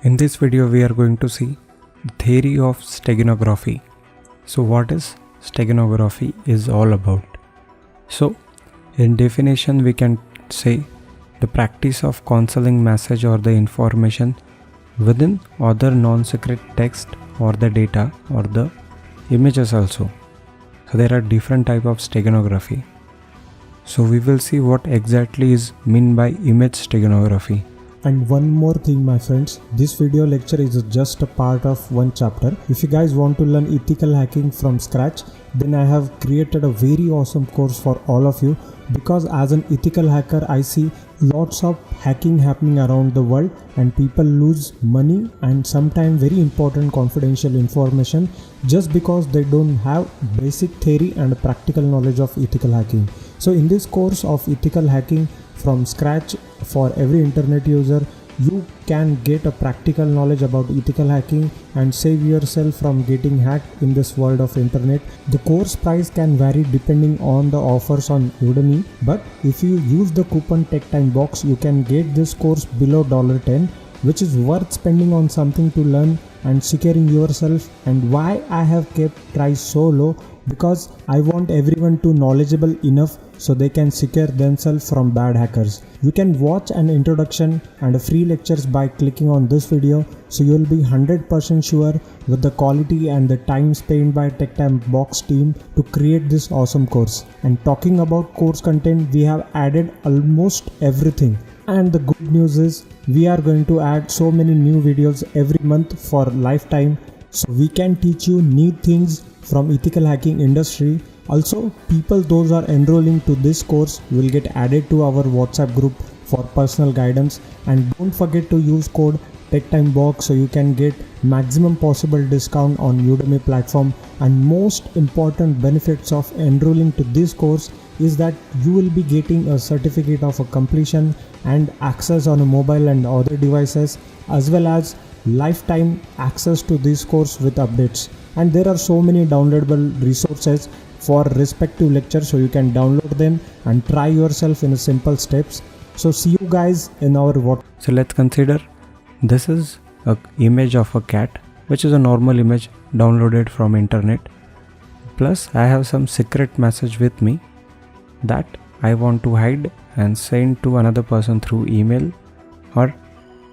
In this video we are going to see the theory of steganography. So what is steganography is all about? So in definition we can say the practice of concealing message or the information within other non-secret text or the data or the images also. So there are different type of steganography. So we will see what exactly is meant by image steganography. And one more thing, my friends, this video lecture is just a part of one chapter. If you guys want to learn ethical hacking from scratch, then I have created a very awesome course for all of you, because as an ethical hacker I see lots of hacking happening around the world and people lose money and sometimes very important confidential information just because they don't have basic theory and practical knowledge of ethical hacking. So in this course of ethical hacking from scratch for every internet user, you can get a practical knowledge about ethical hacking and save yourself from getting hacked in this world of internet. The course price can vary depending on the offers on Udemy, but if you use the coupon TechTimeBox, you can get this course below $10, which is worth spending on something to learn and securing yourself. And why I have kept price so low? Because I want everyone to knowledgeable enough so they can secure themselves from bad hackers. You can watch an introduction and free lectures by clicking on this video, so you will be 100% sure with the quality and the time spent by TechTimeBox team to create this awesome course. And talking about course content, we have added almost everything. And the good news is we are going to add so many new videos every month for lifetime, so we can teach you new things from ethical hacking industry. Also, people those are enrolling to this course will get added to our WhatsApp group for personal guidance. And don't forget to use code TechTimeBox so you can get maximum possible discount on Udemy platform. And most important benefits of enrolling to this course is that you will be getting a certificate of a completion and access on a mobile and other devices, as well as lifetime access to this course with updates. And there are so many downloadable resources for respective lectures, so you can download them and try yourself in a simple steps. So see you guys in our what. So let's consider this is a image of a cat, which is a normal image downloaded from internet. Plus I have some secret message with me that I want to hide and send to another person through email or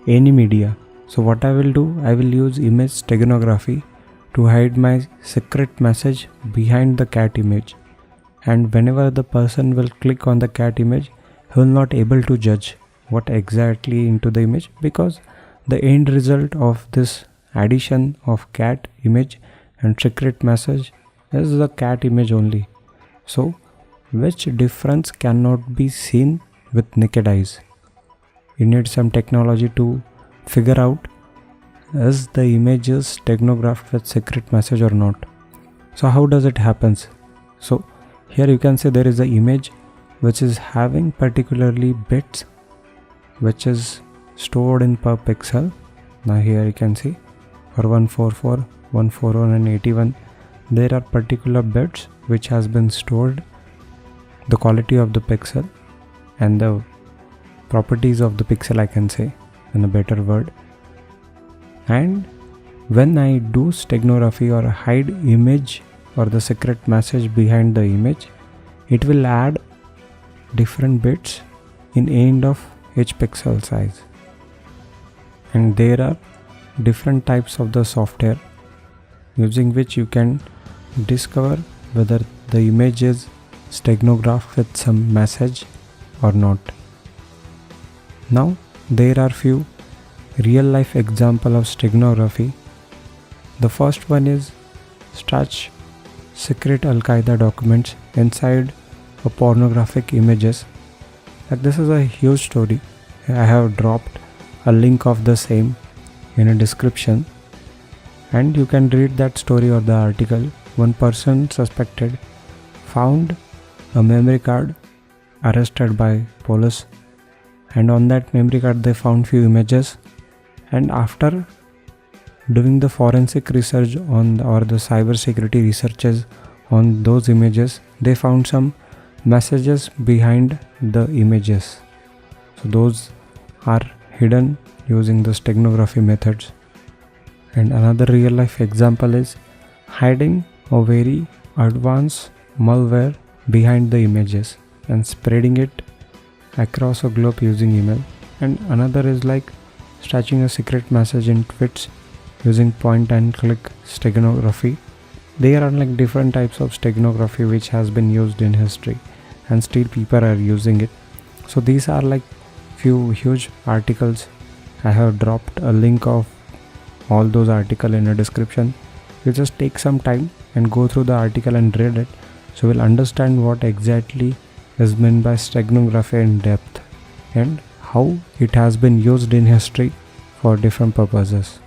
any media. So what I will do, I will use image steganography to hide my secret message behind the cat image, and whenever the person will click on the cat image, he will not able to judge what exactly into the image, because the end result of this addition of cat image and secret message is the cat image only. So which difference cannot be seen with naked eyes. You need some technology to figure out is the images steganographed with secret message or not. So how does it happens? So here you can see there is an image which is having particularly bits which is stored in per pixel. Now here you can see for 144, 141 and 81 there are particular bits which has been stored, the quality of the pixel and the properties of the pixel, I can say in a better word. And when I do steganography or hide image or the secret message behind the image, it will add different bits in end of each pixel size. And there are different types of the software using which you can discover whether the image is steganographed with some message or not. Now there are few real life example of steganography. The first one is stretch secret Al-Qaeda documents inside a pornographic images. Like this is a huge story. I have dropped a link of the same in a description and you can read that story or the article. One person suspected found a memory card, arrested by police, and on that memory card they found few images. And after doing the forensic research on or the cyber security researches on those images, they found some messages behind the images. So those are hidden using the steganography methods. And another real life example is hiding a very advanced malware behind the images and spreading it across a globe using email. And another is like stashing a secret message in tweets using point and click steganography. There are like different types of steganography which has been used in history, and still people are using it. So these are like few huge articles. I have dropped a link of all those articles in the description. You just take some time and go through the article and read it, so we'll understand what exactly is meant by steganography in depth and how it has been used in history for different purposes.